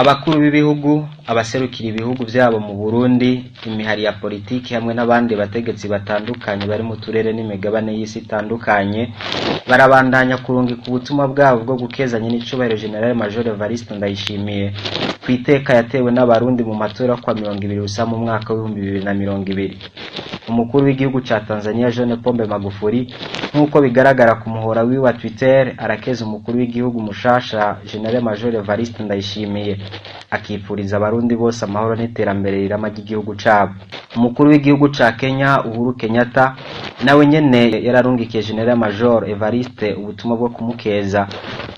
abakuru b'ibihugu, abaserukira ibihugu byabo mu Burundi, imihari ya politiki hamwe n'abandi bategetsi batandukanye bari mu turere n'imigabane y'isi itandukanye barabandanya kurungika ubutumwa bwabo bwo gukezanya n'icubahiro General Major Evariste Ndayishimiye kwiteka yatewe n'abarundi mu matora kwa 20 rusa mu mwaka wa 2020. Umukuru w'igihugu ca Tanzania John Pombe Magufuli nkuko bigaragara ku muhora wa Twitter arakeza umukuru w'igihugu mushasha General Major Evariste Ndayishimiye akipfuriza abarundi bose amahoro n'iterambere rirama ry'igihugu cabo. Umukuru w'igihugu ca Kenya Uhuru Kenyatta nawe nyene yararungikiye General Major Evariste ubutumwa bwo kumukeza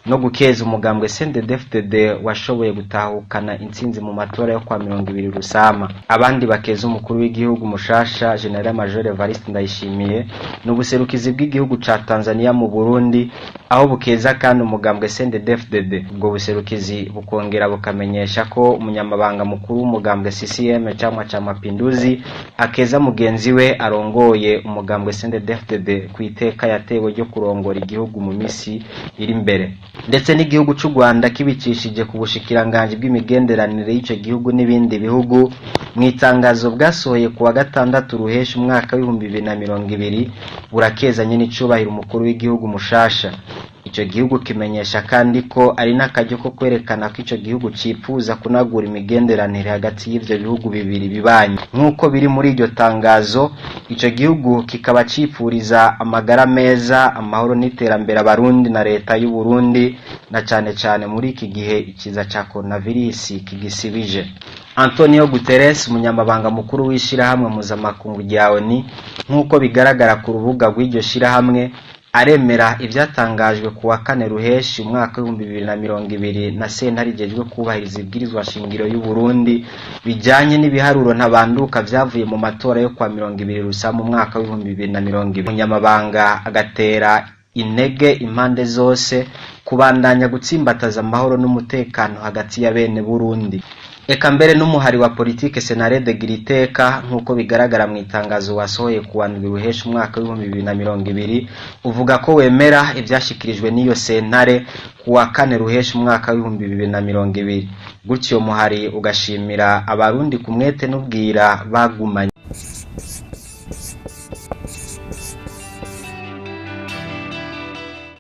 no gukeza umugambwe CNDD-FDD washoboye gutahukana intsinzi mu matora yo kwa 20 rusama. Abandi bakeza umukuru w'igihugu mushasha General Major Evariste Ndayishimiye n'ubuserukizi bw'igihugu ca Tanzania mu Burundi aho bukeza kandi umugambwe CNDD-FDD. Ubwo buserukizi bukongera bukamenyesha ko umunyamabanga mukuru w'umugambwe CCM cyangwa ca Mapinduzi akeza mugenzi we arongoye umugambwe CNDD-FDD kwiteka yatewe ryo kurongora igihugu mu misi iri imbere. Ndetse n'igihugu cy'u Rwanda kibicishije ku bushikiranganje bw'imigenderanire y'ico gihugu n'ibindi bihugu mu itangazo bwasohoye ku wa gatandatu ruhesha umwaka wa 2020 burakezanye n'icubahiro umukuru w'igihugu mushasha. Ico gihugu kimenyesha kandi ko ari n'akajyo ko kwerekana ko ico gihugu cipfuza kunagura imigenderanire hagati y'ivyo bihugu bibiri bibanye. Nkuko biri muri iryo tangazo, ico gihugu kikaba cipfuriza amagara meza, amahoro n'iterambere abarundi na leta y'u Burundi na cane muri iki gihe ikiza ca coronavirus kigisibije. Antonio Guterres umunyamabanga mukuru w'ishirahamwe mpuzamakungu rya ONU nkuko bigaragara ku rubuga rw'iryo shirahamwe aremera ivyatangajwe ku wa 4 ruheshi umwaka wa 2020 na sentare ijejwe kubahiriza ibwirizwa shingiro y'u Burundi bijanye n'ibiharuro ntabanduka vyavuye mu matora yo kwa 20 rusa mu mwaka wa 2020. Umunyamabanga agatera intege impande zose kubandanya gutsimbataza amahoro n'umutekano hagati ya bene Burundi. Eka mbere n'umuhari wa politike Senarede Giriteka nkuko bigaragara mu itangazo wasohoye ku wa 7 ruhesha umwaka wa 2020 uvuga ko wemera ivyashikirijwe n'iyo sentare ku wa 4 ruhesha umwaka wa 2020. Gutyo muhari ugashimira abarundi kumwete n'ubwira bagumanye